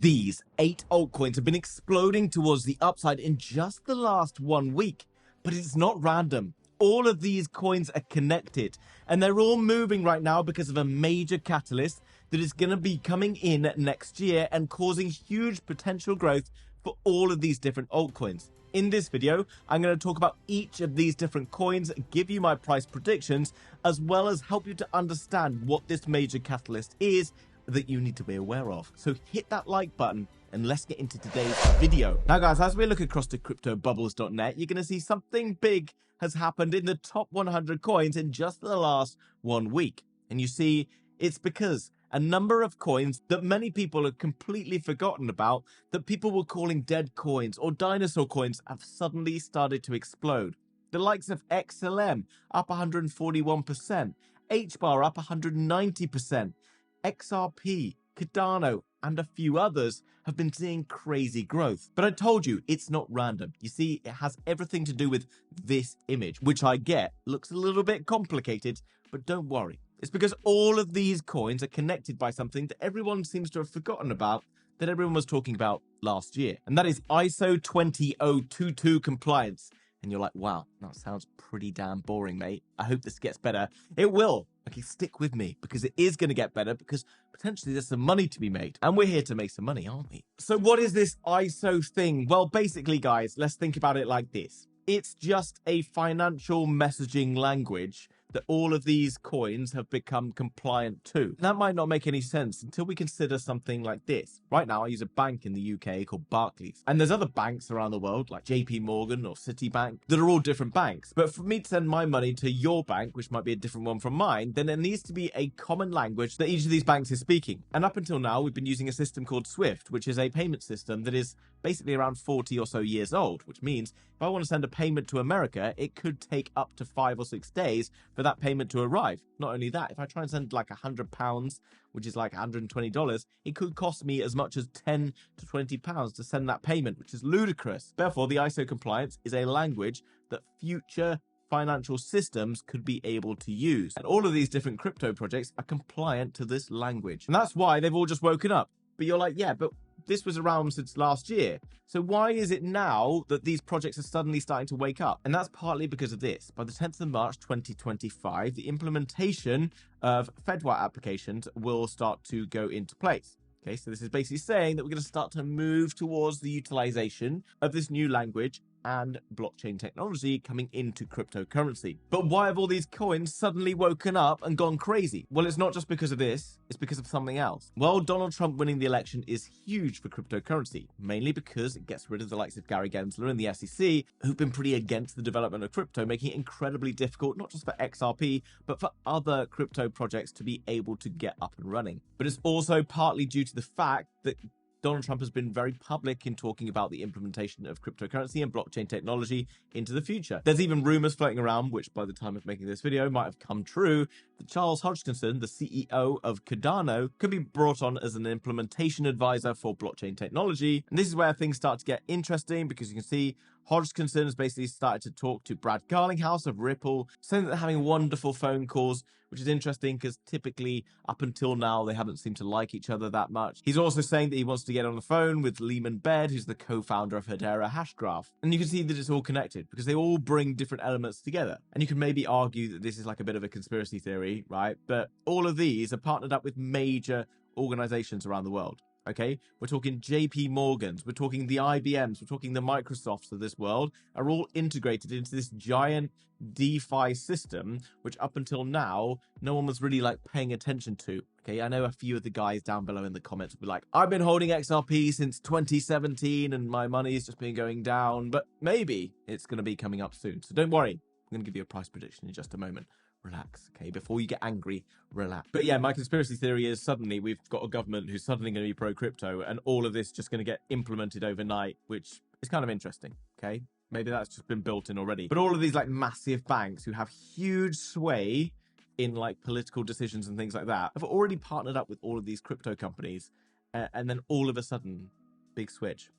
These 8 altcoins have been exploding towards the upside in just the last 1 week. But it's not random. All of these coins are connected, and they're all moving right now because of a major catalyst that is going to be coming in next year and causing huge potential growth for all of these different altcoins. In this video, I'm going to talk about each of these different coins, give you my price predictions, as well as help you to understand what this major catalyst is that you need to be aware of. So hit that like button and let's get into today's video. Now guys, as we look across to cryptobubbles.net, you're going to see something big has happened in the top 100 coins in just the last 1 week. And you see, it's because a number of coins that many people have completely forgotten about, that people were calling dead coins or dinosaur coins, have suddenly started to explode. The likes of XLM up 141%, HBAR up 190%, XRP, Cardano, and a few others have been seeing crazy growth. But I told you, it's not random. You see, it has everything to do with this image, which I get looks a little bit complicated, but don't worry. It's because all of these coins are connected by something that everyone seems to have forgotten about, that everyone was talking about last year. And that is ISO20022 compliance. And you're like, wow, that sounds pretty damn boring, mate. I hope this gets better. It will. Okay, stick with me, because it is going to get better, because potentially there's some money to be made. And we're here to make some money, aren't we? So what is this ISO thing? Well, basically, guys, let's think about it like this. It's just a financial messaging language that all of these coins have become compliant to. That might not make any sense until we consider something like this. Right now, I use a bank in the UK called Barclays. And there's other banks around the world like JP Morgan or Citibank that are all different banks. But for me to send my money to your bank, which might be a different one from mine, then there needs to be a common language that each of these banks is speaking. And up until now, we've been using a system called SWIFT, which is a payment system that is basically around 40 or so years old, which means if I want to send a payment to America, it could take up to 5 or 6 days for that payment to arrive. Not only that, if I try and send like £100, which is like $120, it could cost me as much as £10 to £20 to send that payment, which is ludicrous. Therefore, the ISO compliance is a language that future financial systems could be able to use. And all of these different crypto projects are compliant to this language. And that's why they've all just woken up. But you're like, yeah, but this was around since last year. So why is it now that these projects are suddenly starting to wake up? And that's partly because of this. By the 10th of March 2025, the implementation of FedWire applications will start to go into place. Okay, so this is basically saying that we're going to start to move towards the utilization of this new language and blockchain technology coming into cryptocurrency. But why have all these coins suddenly woken up and gone crazy? Well, it's not just because of this, it's because of something else. Well, Donald Trump winning the election is huge for cryptocurrency, mainly because it gets rid of the likes of Gary Gensler and the SEC, who've been pretty against the development of crypto, making it incredibly difficult, not just for XRP, but for other crypto projects to be able to get up and running. But it's also partly due to the fact that Donald Trump has been very public in talking about the implementation of cryptocurrency and blockchain technology into the future. There's even rumors floating around, which by the time of making this video might have come true, that Charles Hodgkinson, the CEO of Cardano, could be brought on as an implementation advisor for blockchain technology. And this is where things start to get interesting, because you can see Hodgkinson has basically started to talk to Brad Garlinghouse of Ripple, saying that they're having wonderful phone calls, which is interesting because typically up until now, they haven't seemed to like each other that much. He's also saying that he wants to get on the phone with Lehman Bed, who's the co-founder of Hedera Hashgraph. And you can see that it's all connected because they all bring different elements together. And you can maybe argue that this is like a bit of a conspiracy theory, right? But all of these are partnered up with major organizations around the world. Okay, we're talking JP Morgans, we're talking the IBMs, we're talking the Microsofts of this world are all integrated into this giant DeFi system, which up until now, no one was really like paying attention to. Okay, I know a few of the guys down below in the comments will be like, I've been holding XRP since 2017 and my money's just been going down, but maybe it's going to be coming up soon. So don't worry, I'm going to give you a price prediction in just a moment. Relax, okay? Before you get angry, relax. But yeah, my conspiracy theory is suddenly we've got a government who's suddenly going to be pro-crypto and all of this just going to get implemented overnight, which is kind of interesting, okay? Maybe that's just been built in already. But all of these like massive banks who have huge sway in like political decisions and things like that have already partnered up with all of these crypto companies. And then all of a sudden, big switch.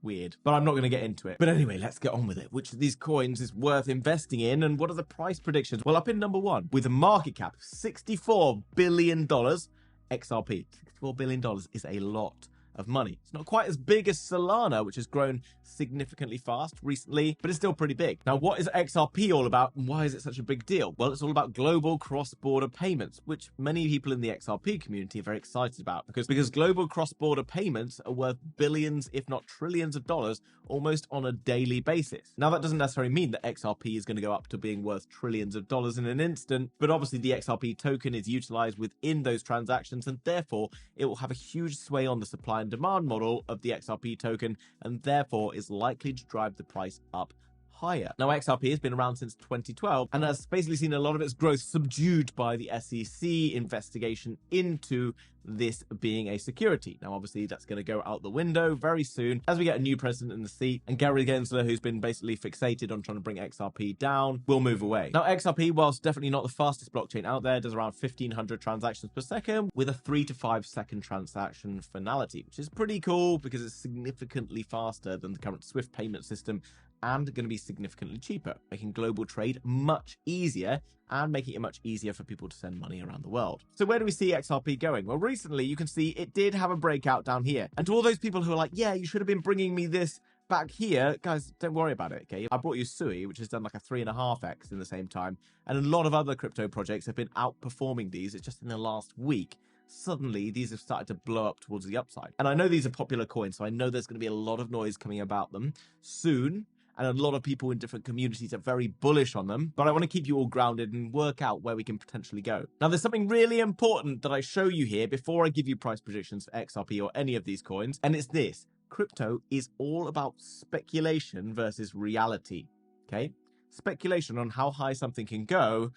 Weird, but I'm not going to get into it. But anyway, let's get on with it. Which of these coins is worth investing in, and what are the price predictions? Well, up in number 1 with a market cap of $64 billion, XRP. $64 billion is a lot of money. It's not quite as big as Solana, which has grown significantly fast recently, but it's still pretty big. Now, what is XRP all about, and why is it such a big deal? Well, it's all about global cross-border payments, which many people in the XRP community are very excited about, because global cross-border payments are worth billions, if not trillions of dollars, almost on a daily basis. Now, that doesn't necessarily mean that XRP is going to go up to being worth trillions of dollars in an instant, but obviously the XRP token is utilized within those transactions, and therefore it will have a huge sway on the supply and demand model of the XRP token, and therefore is likely to drive the price up higher. Now, XRP has been around since 2012 and has basically seen a lot of its growth subdued by the SEC investigation into this being a security. Now, obviously, that's going to go out the window very soon as we get a new president in the seat, and Gary Gensler, who's been basically fixated on trying to bring XRP down, will move away. Now, XRP, whilst definitely not the fastest blockchain out there, does around 1,500 transactions per second with a 3 to 5 second transaction finality, which is pretty cool because it's significantly faster than the current SWIFT payment system and going to be significantly cheaper, making global trade much easier and making it much easier for people to send money around the world. So where do we see XRP going? Well, recently you can see it did have a breakout down here. And to all those people who are like, yeah, you should have been bringing me this back here, guys, don't worry about it, okay? I brought you Sui, which has done like a 3.5x in the same time. And a lot of other crypto projects have been outperforming these. It's just in the last week. Suddenly, these have started to blow up towards the upside. And I know these are popular coins, so I know there's going to be a lot of noise coming about them soon. And a lot of people in different communities are very bullish on them, but I want to keep you all grounded and work out where we can potentially go. Now, there's something really important that I show you here before I give you price predictions for XRP or any of these coins, and it's this. Crypto is all about speculation versus reality, okay? Speculation on how high something can go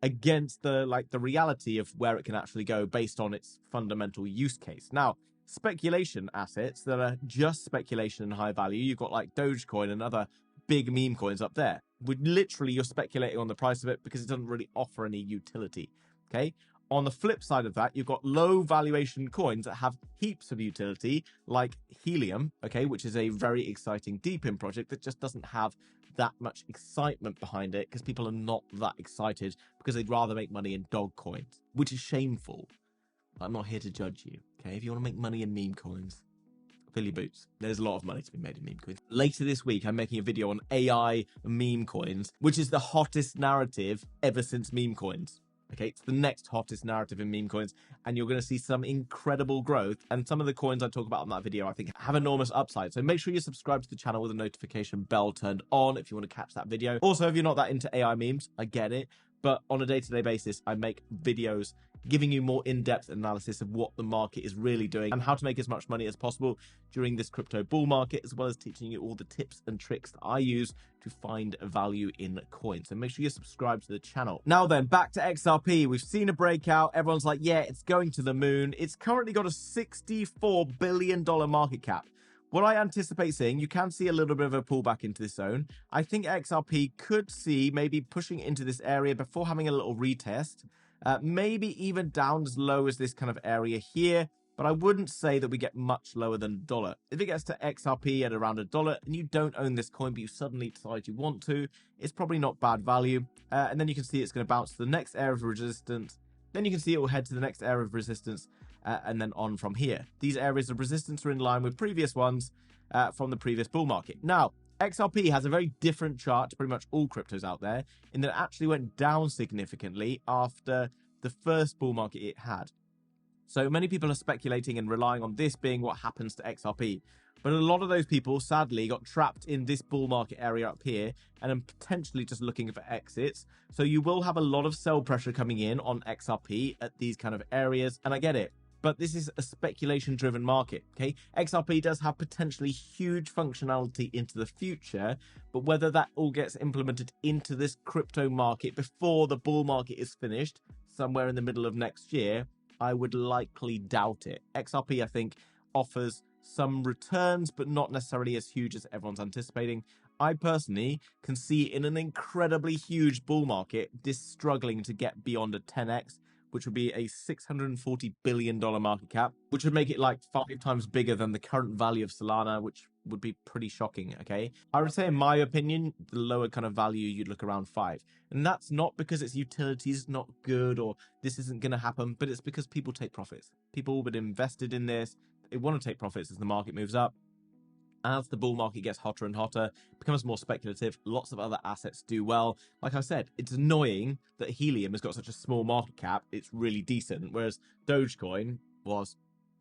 against the reality of where it can actually go based on its fundamental use case. Now, speculation assets that are just speculation and high value, you've got like Dogecoin and other big meme coins up there. Literally, you're speculating on the price of it because it doesn't really offer any utility, okay? On the flip side of that, you've got low valuation coins that have heaps of utility, like Helium, okay, which is a very exciting deep-in project that just doesn't have that much excitement behind it because people are not that excited because they'd rather make money in dog coins, which is shameful. I'm not here to judge you, okay? If you want to make money in meme coins, fill your boots. There's a lot of money to be made in meme coins. Later this week, I'm making a video on AI meme coins, which is the hottest narrative ever since meme coins. Okay, it's the next hottest narrative in meme coins, and you're going to see some incredible growth. And some of the coins I talk about in that video, I think, have enormous upside. So make sure you subscribe to the channel with a notification bell turned on if you want to catch that video. Also, if you're not that into AI memes, I get it. But on a day-to-day basis, I make videos giving you more in-depth analysis of what the market is really doing and how to make as much money as possible during this crypto bull market, as well as teaching you all the tips and tricks that I use to find value in coins. So make sure you subscribe to the channel. Now then, back to XRP. We've seen a breakout. Everyone's like, yeah, it's going to the moon. It's currently got a $64 billion market cap. What I anticipate seeing, you can see a little bit of a pullback into this zone. I think XRP could see maybe pushing into this area before having a little retest, maybe even down as low as this kind of area here, but I wouldn't say that we get much lower than $1. If it gets to XRP at around $1 and you don't own this coin, but you suddenly decide you want to, it's probably not bad value. And then you can see it's going to bounce to the next area of resistance. Then you can see it will head to the next area of resistance and then on from here. These areas of resistance are in line with previous ones from the previous bull market. Now, XRP has a very different chart to pretty much all cryptos out there in that it actually went down significantly after the first bull market it had. So many people are speculating and relying on this being what happens to XRP. But a lot of those people, sadly, got trapped in this bull market area up here and are potentially just looking for exits. So you will have a lot of sell pressure coming in on XRP at these kind of areas. And I get it. But this is a speculation-driven market, okay? XRP does have potentially huge functionality into the future, but whether that all gets implemented into this crypto market before the bull market is finished, somewhere in the middle of next year, I would likely doubt it. XRP, I think, offers some returns, but not necessarily as huge as everyone's anticipating. I personally can see in an incredibly huge bull market, this struggling to get beyond a 10x, which would be a $640 billion market cap, which would make it like 5 times bigger than the current value of Solana, which would be pretty shocking, okay? I would say, in my opinion, the lower kind of value, you'd look around 5. And that's not because its utility is not good or this isn't going to happen, but it's because people take profits. People have been invested in this, They want to take profits as the market moves up. As the bull market gets hotter and hotter, it becomes more speculative. Lots of other assets do well. Like I said, it's annoying that Helium has got such a small market cap. It's really decent, whereas Dogecoin was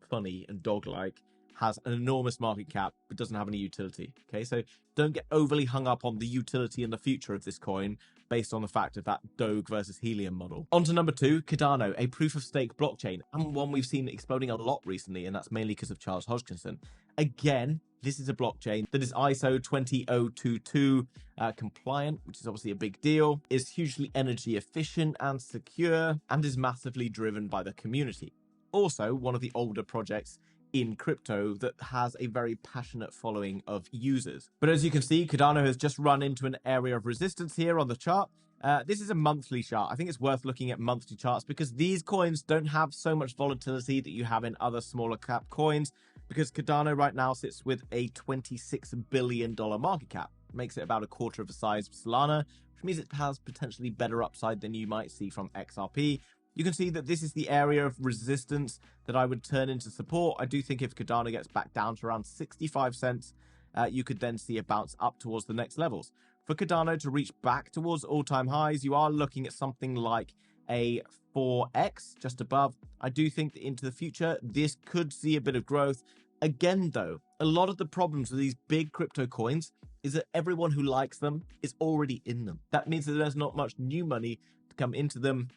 funny and dog-like, has an enormous market cap, but doesn't have any utility. Okay, so don't get overly hung up on the utility and the future of this coin based on the fact of that Doge versus Helium model. On to number 2, Cardano, a proof-of-stake blockchain, and one we've seen exploding a lot recently, and that's mainly because of Charles Hodgkinson. Again, this is a blockchain that is ISO20022 compliant, which is obviously a big deal, is hugely energy efficient and secure, and is massively driven by the community. Also, one of the older projects in crypto that has a very passionate following of users. But as you can see, Cardano has just run into an area of resistance here on the chart. This is a monthly chart. I think it's worth looking at monthly charts because these coins don't have so much volatility that you have in other smaller cap coins, because Cardano right now sits with a $26 billion market cap. Makes it about a quarter of the size of Solana, which means it has potentially better upside than you might see from XRP. You can see that this is the area of resistance that I would turn into support. I do think if Cardano gets back down to around 65 cents, you could then see a bounce up towards the next levels. For Cardano to reach back towards all-time highs, you are looking at something like a 4x, just above. I do think that into the future, this could see a bit of growth. Again, though, a lot of the problems with these big crypto coins is that everyone who likes them is already in them. That means that there's not much new money to come into them.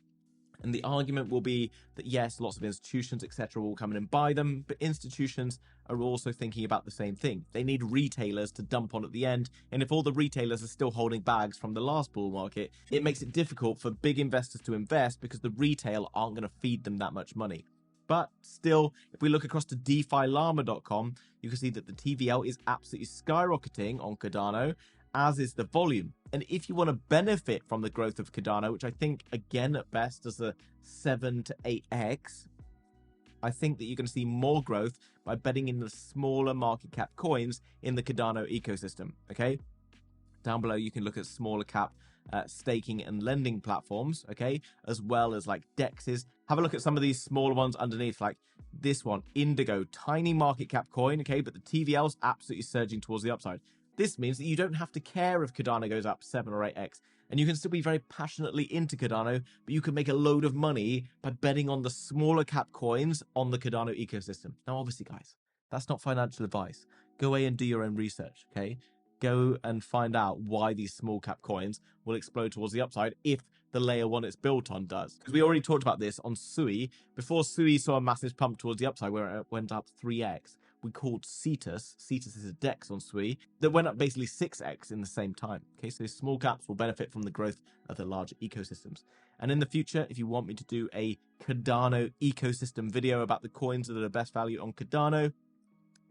And the argument will be that, yes, lots of institutions, etc., will come in and buy them, but institutions are also thinking about the same thing. They need retailers to dump on at the end, and if all the retailers are still holding bags from the last bull market, it makes it difficult for big investors to invest because the retail aren't going to feed them that much money. But still, if we look across to DeFiLlama.com, you can see that the TVL is absolutely skyrocketing on Cardano, as is the volume. And if you want to benefit from the growth of Cardano, which I think, again, at best, is a 7 to 8x, I think that you're going to see more growth by betting in the smaller market cap coins in the Cardano ecosystem, okay? Down below, you can look at smaller cap staking and lending platforms, okay, as well as like DEXs. Have a look at some of these smaller ones underneath, like this one, Indigo, tiny market cap coin, okay, but the TVL is absolutely surging towards the upside. This means that you don't have to care if Cardano goes up 7 or 8x, and you can still be very passionately into Cardano, but you can make a load of money by betting on the smaller cap coins on the Cardano ecosystem. Now, obviously, guys, that's not financial advice. Go away and do your own research, okay? Go and find out why these small cap coins will explode towards the upside if the layer one it's built on does. Because we already talked about this on Sui. Before Sui saw a massive pump towards the upside where it went up 3x, we called Cetus. Cetus is a DEX on Sui that went up basically 6x in the same time. Okay, so small caps will benefit from the growth of the larger ecosystems. And in the future, if you want me to do a Cardano ecosystem video about the coins that are the best value on Cardano,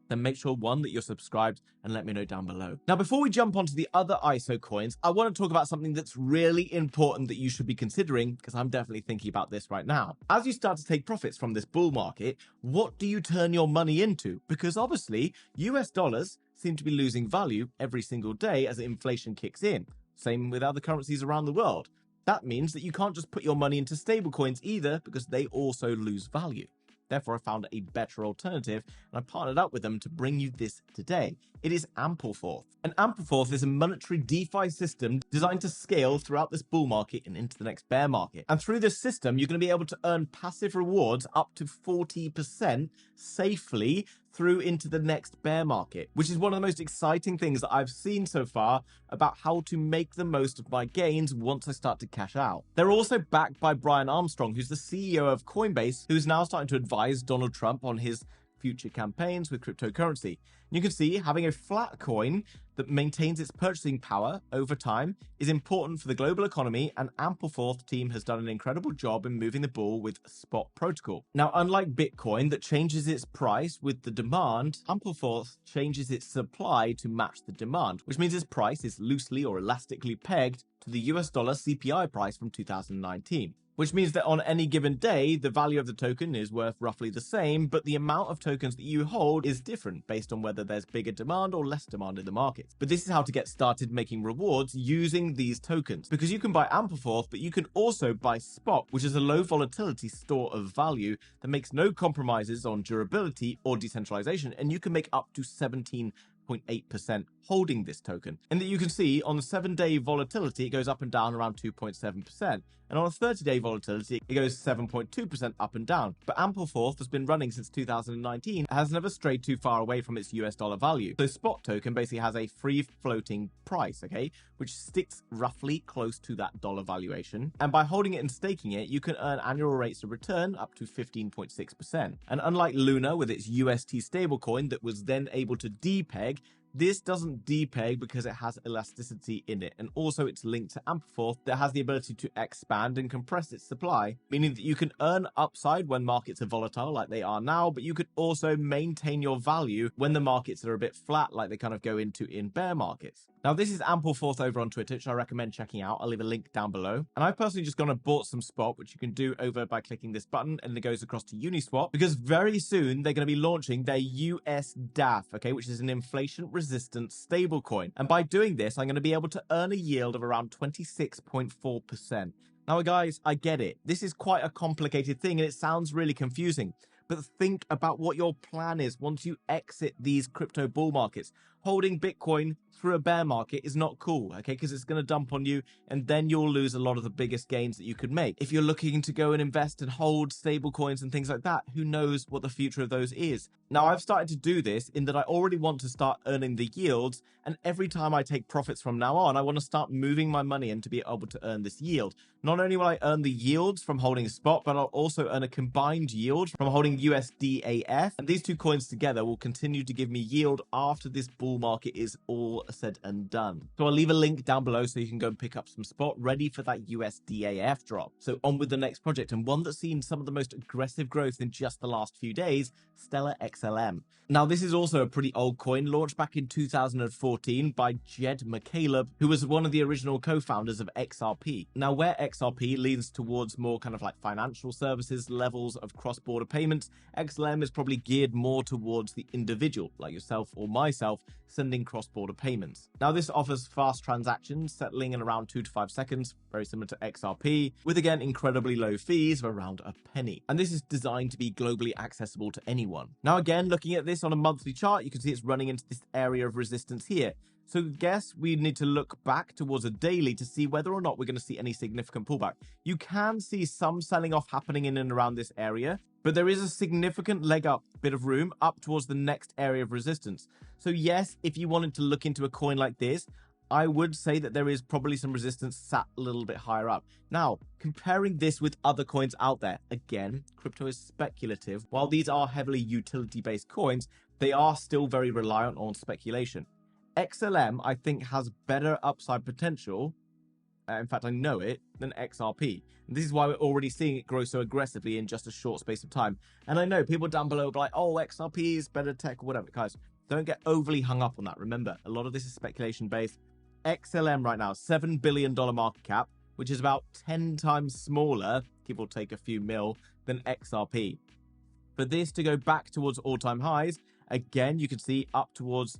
then make sure, one, that you're subscribed and let me know down below. Now, before we jump onto the other ISO coins, I want to talk about something that's really important that you should be considering, because I'm definitely thinking about this right now. As you start to take profits from this bull market, what do you turn your money into? Because obviously, US dollars seem to be losing value every single day as inflation kicks in. Same with other currencies around the world. That means that you can't just put your money into stablecoins either, because they also lose value. Therefore, I found a better alternative, and I partnered up with them to bring you this today. It is Ampleforth. And Ampleforth is a monetary DeFi system designed to scale throughout this bull market and into the next bear market. And through this system, you're going to be able to earn passive rewards up to 40% safely through into the next bear market, which is one of the most exciting things that I've seen so far about how to make the most of my gains once I start to cash out. They're also backed by Brian Armstrong, who's the CEO of Coinbase, who's now starting to advise Donald Trump on his future campaigns with cryptocurrency. You can see having a flat coin that maintains its purchasing power over time is important for the global economy, and Ampleforth team has done an incredible job in moving the ball with spot protocol. Now, unlike Bitcoin that changes its price with the demand, Ampleforth changes its supply to match the demand, which means its price is loosely or elastically pegged to the US dollar CPI price from 2019. which means that on any given day, the value of the token is worth roughly the same, but the amount of tokens that you hold is different based on whether there's bigger demand or less demand in the market. But this is how to get started making rewards using these tokens, because you can buy Ampleforth, but you can also buy Spot, which is a low volatility store of value that makes no compromises on durability or decentralization, and you can make up to 17.8% holding this token. And that you can see on the 7-day volatility, it goes up and down around 2.7%. And on a 30-day volatility, it goes 7.2% up and down. But Ampleforth has been running since 2019, has never strayed too far away from its US dollar value. So Spot token basically has a free floating price, okay, which sticks roughly close to that dollar valuation. And by holding it and staking it, you can earn annual rates of return up to 15.6%. And unlike Luna with its UST stablecoin that was then able to depeg, this doesn't depeg because it has elasticity in it, and also it's linked to Ampleforth that has the ability to expand and compress its supply, meaning that you can earn upside when markets are volatile like they are now, but you could also maintain your value when the markets are a bit flat like they kind of go into in bear markets. Now this is Ampleforth over on Twitter, which I recommend checking out. I'll leave a link down below. And I've personally just gone and bought some Spot, which you can do over by clicking this button, and it goes across to Uniswap, because very soon they're going to be launching their USDAF, okay, which is an inflation resistant stablecoin. And by doing this, I'm going to be able to earn a yield of around 26.4%. Now, guys, I get it. This is quite a complicated thing and it sounds really confusing. But think about what your plan is once you exit these crypto bull markets. Holding Bitcoin through a bear market is not cool, okay? Because it's going to dump on you and then you'll lose a lot of the biggest gains that you could make. If you're looking to go and invest and hold stable coins and things like that, who knows what the future of those is? Now, I've started to do this in that I already want to start earning the yields, and every time I take profits from now on, I want to start moving my money in to be able to earn this yield. Not only will I earn the yields from holding a Spot, but I'll also earn a combined yield from holding USDAF, and these two coins together will continue to give me yield after this bull market is all said and done. So I'll leave a link down below so you can go and pick up some Spot ready for that USDAF drop. So on with the next project, and one that's seen some of the most aggressive growth in just the last few days, Stellar XLM. Now this is also a pretty old coin, launched back in 2014 by Jed McCaleb, who was one of the original co-founders of XRP. Now where XRP leans towards more kind of like financial services levels of cross-border payments, XLM is probably geared more towards the individual, like yourself or myself, sending cross-border payments. Now this offers fast transactions settling in around 2 to 5 seconds, very similar to XRP, with again incredibly low fees of around a penny. And this is designed to be globally accessible to anyone. Now again, looking at this on a monthly chart, you can see it's running into this area of resistance here. So I guess we need to look back towards a daily to see whether or not we're going to see any significant pullback. You can see some selling off happening in and around this area, but there is a significant leg up, bit of room up towards the next area of resistance. So yes, if you wanted to look into a coin like this, I would say that there is probably some resistance sat a little bit higher up. Now, comparing this with other coins out there, again, crypto is speculative. While these are heavily utility-based coins, they are still very reliant on speculation. XLM, I think, has better upside potential, in fact, I know it, than XRP. And this is why we're already seeing it grow so aggressively in just a short space of time. And I know people down below will be like, oh, XRP is better tech or whatever. Guys, don't get overly hung up on that. Remember, a lot of this is speculation-based. XLM right now, $7 billion market cap, which is about 10 times smaller, give or take a few mil, than XRP. For this to go back towards all-time highs, again, you can see up towards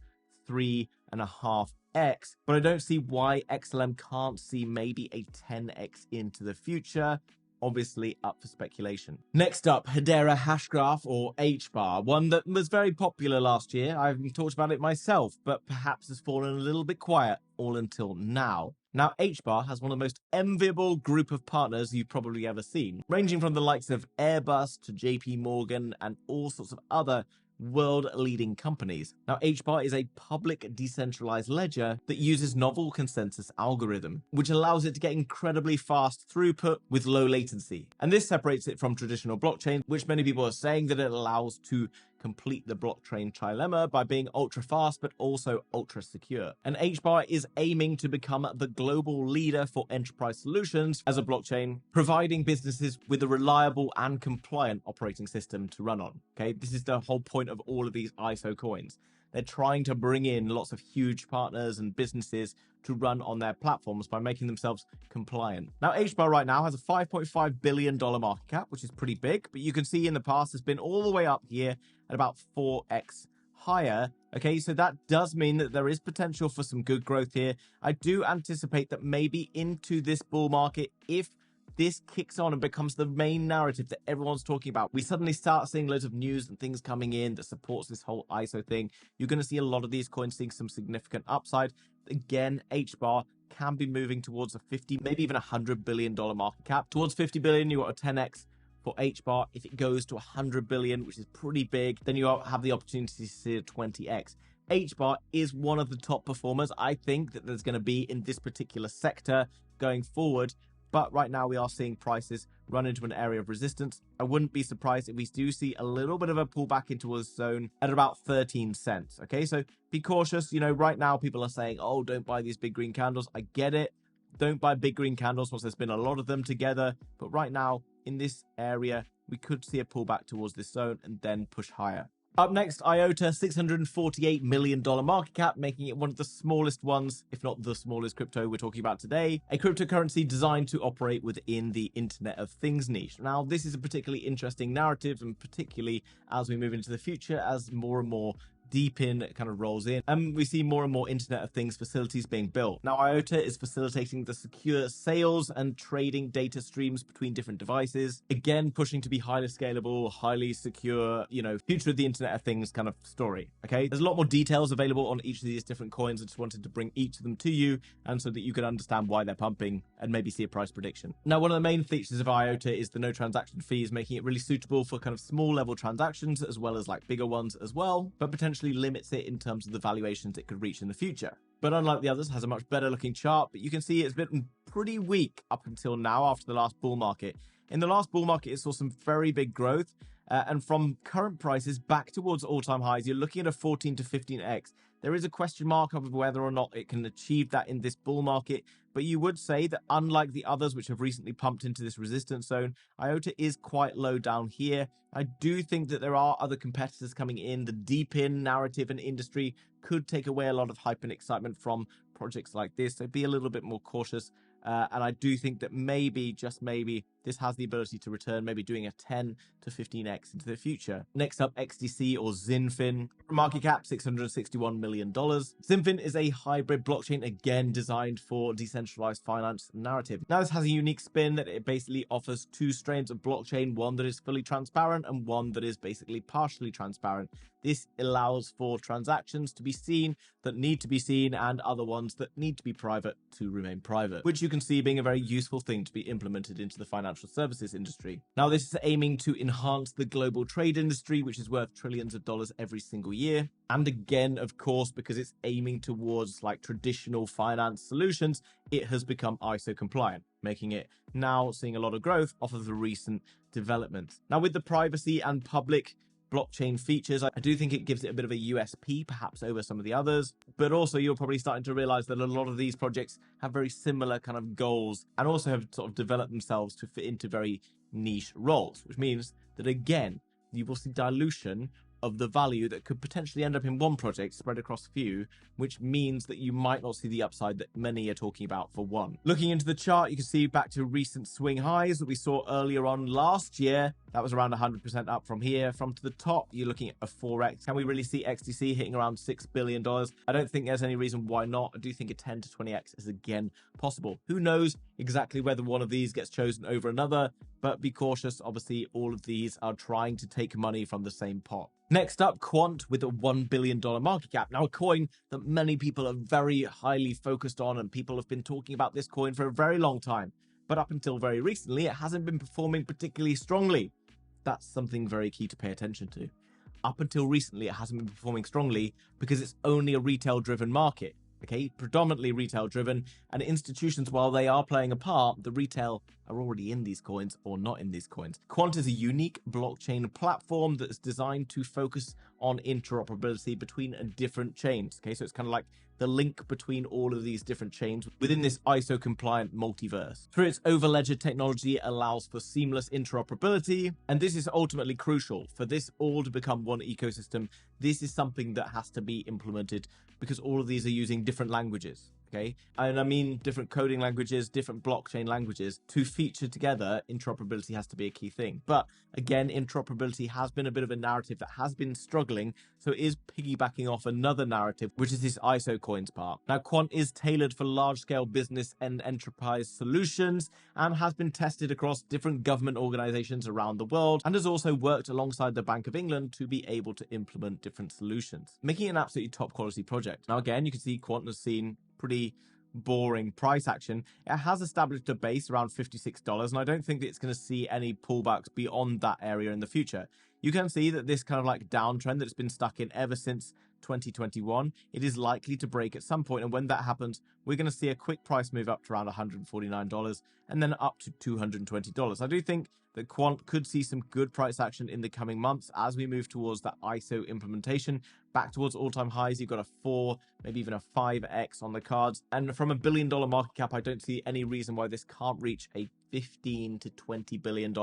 3.5x, but I don't see why XLM can't see maybe a 10x into the future. Obviously up for speculation. Next up, Hedera Hashgraph, or HBAR, one that was very popular last year. I haven't talked about it myself, but perhaps has fallen a little bit quiet all until now. Now, HBAR has one of the most enviable group of partners you've probably ever seen, ranging from the likes of Airbus to JP Morgan and all sorts of other world-leading companies. Now, HBAR is a public decentralized ledger that uses novel consensus algorithm, which allows it to get incredibly fast throughput with low latency. And this separates it from traditional blockchain, which many people are saying that it allows to complete the blockchain trilemma by being ultra fast but also ultra secure. And HBAR is aiming to become the global leader for enterprise solutions as a blockchain, providing businesses with a reliable and compliant operating system to run on. Okay, this is the whole point of all of these ISO coins. they're trying to bring in lots of huge partners and businesses to run on their platforms by making themselves compliant. Now, HBAR right now has a $5.5 billion market cap, which is pretty big, but you can see in the past it's been all the way up here at about 4x higher. Okay, so that does mean that there is potential for some good growth here. I do anticipate that maybe into this bull market, if this kicks on and becomes the main narrative that everyone's talking about, we suddenly start seeing loads of news and things coming in that supports this whole ISO thing. You're going to see a lot of these coins seeing some significant upside. Again, HBAR can be moving towards a 50, maybe even $100 billion market cap. Towards 50 billion, you got a 10x for HBAR. If it goes to 100 billion, which is pretty big, then you have the opportunity to see a 20x. HBAR is one of the top performers, I think, that there's going to be in this particular sector going forward. But right now we are seeing prices run into an area of resistance. I wouldn't be surprised if we do see a little bit of a pullback into a zone at about 13 cents. Okay, so be cautious. You know, right now people are saying, oh, don't buy these big green candles. I get it. Don't buy big green candles once there's been a lot of them together. But right now in this area, we could see a pullback towards this zone and then push higher. Up next, Iota, $648 million market cap, making it one of the smallest ones, if not the smallest crypto we're talking about today. A cryptocurrency designed to operate within the Internet of Things niche. Now, this is a particularly interesting narrative, and particularly as we move into the future, as more and more DeepIn kind of rolls in, and we see more and more Internet of Things facilities being built. Now, Iota is facilitating the secure sales and trading data streams between different devices, again pushing to be highly scalable, highly secure, you know, future of the Internet of Things kind of story. Okay, there's a lot more details available on each of these different coins. I just wanted to bring each of them to you, and so that you can understand why they're pumping and maybe see a price prediction. Now, one of the main features of Iota is the no transaction fees, making it really suitable for kind of small level transactions as well as like bigger ones as well, but potentially limits it in terms of the valuations it could reach in the future. But unlike the others, has a much better looking chart, but you can see it's been pretty weak up until now after the last bull market. In the last bull market, it saw some very big growth, and from current prices back towards all-time highs, you're looking at a 14 to 15x. There is a question mark of whether or not it can achieve that in this bull market, but you would say that unlike the others which have recently pumped into this resistance zone, Iota is quite low down here. I do think that there are other competitors coming in. The DeepIn narrative and industry could take away a lot of hype and excitement from projects like this, so be a little bit more cautious. And I do think that maybe, just maybe, this has the ability to return, maybe doing a 10 to 15x into the future. Next up, XDC or Zinfin. Market cap, $661 million. Zinfin is a hybrid blockchain, again, designed for decentralized finance narrative. Now, this has a unique spin that it basically offers two strains of blockchain, one that is fully transparent and one that is basically partially transparent. This allows for transactions to be seen that need to be seen and other ones that need to be private to remain private, which you can see being a very useful thing to be implemented into the financial services industry. Now, this is aiming to enhance the global trade industry, which is worth trillions of dollars every single year. And again, of course, because it's aiming towards like traditional finance solutions, it has become ISO compliant, making it now seeing a lot of growth off of the recent developments. Now, with the privacy and public blockchain features, I do think it gives it a bit of a USP, perhaps over some of the others, but also you're probably starting to realize that a lot of these projects have very similar kind of goals and also have sort of developed themselves to fit into very niche roles, which means that again, you will see dilution of the value that could potentially end up in one project spread across a few, which means that you might not see the upside that many are talking about for one. Looking into the chart, you can see back to recent swing highs that we saw earlier on last year. That was around 100% up from here. From to the top, you're looking at a 4x. Can we really see XDC hitting around $6 billion? I don't think there's any reason why not. I do think a 10 to 20x is again possible. Who knows exactly whether one of these gets chosen over another, but be cautious. Obviously, all of these are trying to take money from the same pot. Next up, Quant with a $1 billion market cap. Now, a coin that many people are very highly focused on, and people have been talking about this coin for a very long time. But up until very recently, it hasn't been performing particularly strongly. That's something very key to pay attention to. Up until recently, it hasn't been performing strongly because it's only a retail-driven market. Okay, predominantly retail-driven, and institutions, while they are playing a part, the retail are already in these coins or not in these coins. Quant is a unique blockchain platform that's designed to focus on interoperability between different chains. Okay, so it's kind of like the link between all of these different chains within this ISO compliant multiverse. Through its overledger technology, it allows for seamless interoperability, and this is ultimately crucial for this all to become one ecosystem. This is something that has to be implemented because all of these are using different languages. Okay, and I mean different coding languages, different blockchain languages. To feature together, interoperability has to be a key thing. But again, interoperability has been a bit of a narrative that has been struggling, so it is piggybacking off another narrative, which is this ISO coins part. Now, Quant is tailored for large-scale business and enterprise solutions and has been tested across different government organizations around the world, and has also worked alongside the Bank of England to be able to implement different solutions, making it an absolutely top quality project. Now, again, you can see Quant has seen pretty boring price action. It has established a base around $56, and I don't think that it's going to see any pullbacks beyond that area in the future. You can see that this kind of like downtrend that it's been stuck in ever since 2021, it is likely to break at some point, and when that happens, we're going to see a quick price move up to around $149 and then up to $220. I do think that Quant could see some good price action in the coming months as we move towards that ISO implementation back towards all-time highs. You've got a 4, maybe even a 5x on the cards, and from $1 billion market cap, I don't see any reason why this can't reach a $15 to $20 billion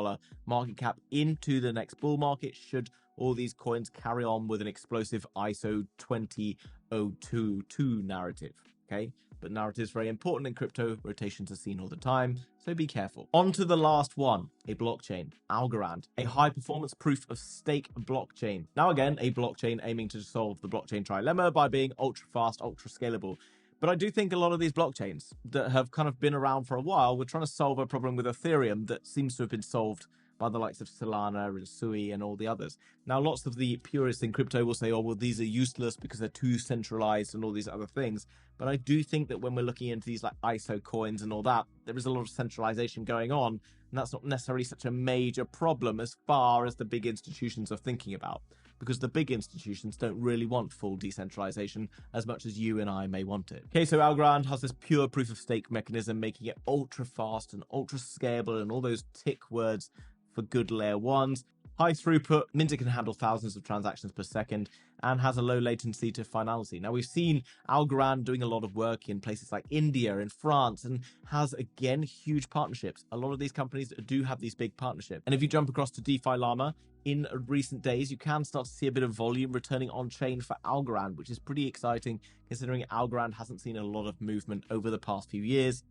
market cap into the next bull market should all these coins carry on with an explosive ISO20022 narrative. Okay, but narrative is very important in crypto. Rotations are seen all the time, so be careful. On to the last one, a blockchain, Algorand, a high-performance proof-of-stake blockchain. Now again, a blockchain aiming to solve the blockchain trilemma by being ultra-fast, ultra-scalable. But I do think a lot of these blockchains that have kind of been around for a while, we're trying to solve a problem with Ethereum that seems to have been solved by the likes of Solana and Sui and all the others. Now, lots of the purists in crypto will say, oh, well, these are useless because they're too centralized and all these other things. But I do think that when we're looking into these like ISO coins and all that, there is a lot of centralization going on. And that's not necessarily such a major problem as far as the big institutions are thinking about, because the big institutions don't really want full decentralization as much as you and I may want it. Okay, so Algorand has this pure proof of stake mechanism, making it ultra fast and ultra scalable and all those tick words for good layer ones. High throughput, means it can handle thousands of transactions per second, and has a low latency to finality. Now, we've seen Algorand doing a lot of work in places like India and France, and has, again, huge partnerships. A lot of these companies do have these big partnerships. And if you jump across to DeFi Llama, in recent days, you can start to see a bit of volume returning on-chain for Algorand, which is pretty exciting, considering Algorand hasn't seen a lot of movement over the past few years,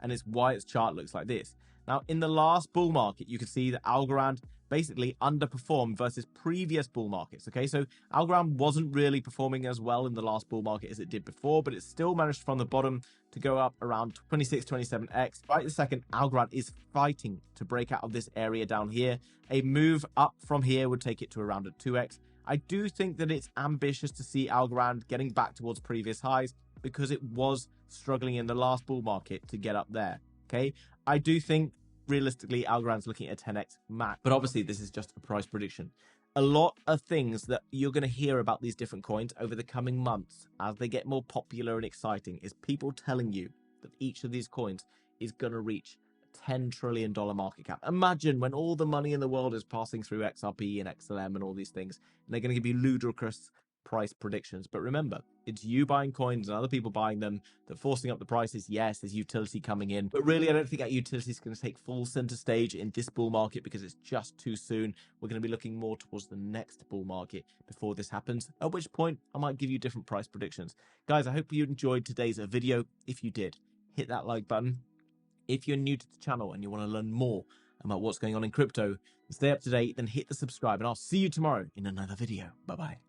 and it's why its chart looks like this. Now, in the last bull market, you can see that Algorand basically underperformed versus previous bull markets. Okay, so Algorand wasn't really performing as well in the last bull market as it did before, but it still managed from the bottom to go up around 26, 27x. Right this second, Algorand is fighting to break out of this area down here. A move up from here would take it to around a 2x. I do think that it's ambitious to see Algorand getting back towards previous highs because it was struggling in the last bull market to get up there. Okay, I do think realistically Algorand's looking at 10x max, but obviously this is just a price prediction. A lot of things that you're going to hear about these different coins over the coming months as they get more popular and exciting is people telling you that each of these coins is going to reach a $10 trillion market cap. Imagine when all the money in the world is passing through XRP and XLM and all these things, and they're going to give you ludicrous price predictions. But remember, it's you buying coins and other people buying them that forcing up the prices. Yes, there's utility coming in, but really I don't think that utility is going to take full center stage in this bull market because it's just too soon. We're going to be looking more towards the next bull market before this happens, at which point I might give you different price predictions. Guys, I hope you enjoyed today's video. If you did, hit that like button. If you're new to the channel and you want to learn more about what's going on in crypto and stay up to date, then hit the subscribe, and I'll see you tomorrow in another video. Bye-bye.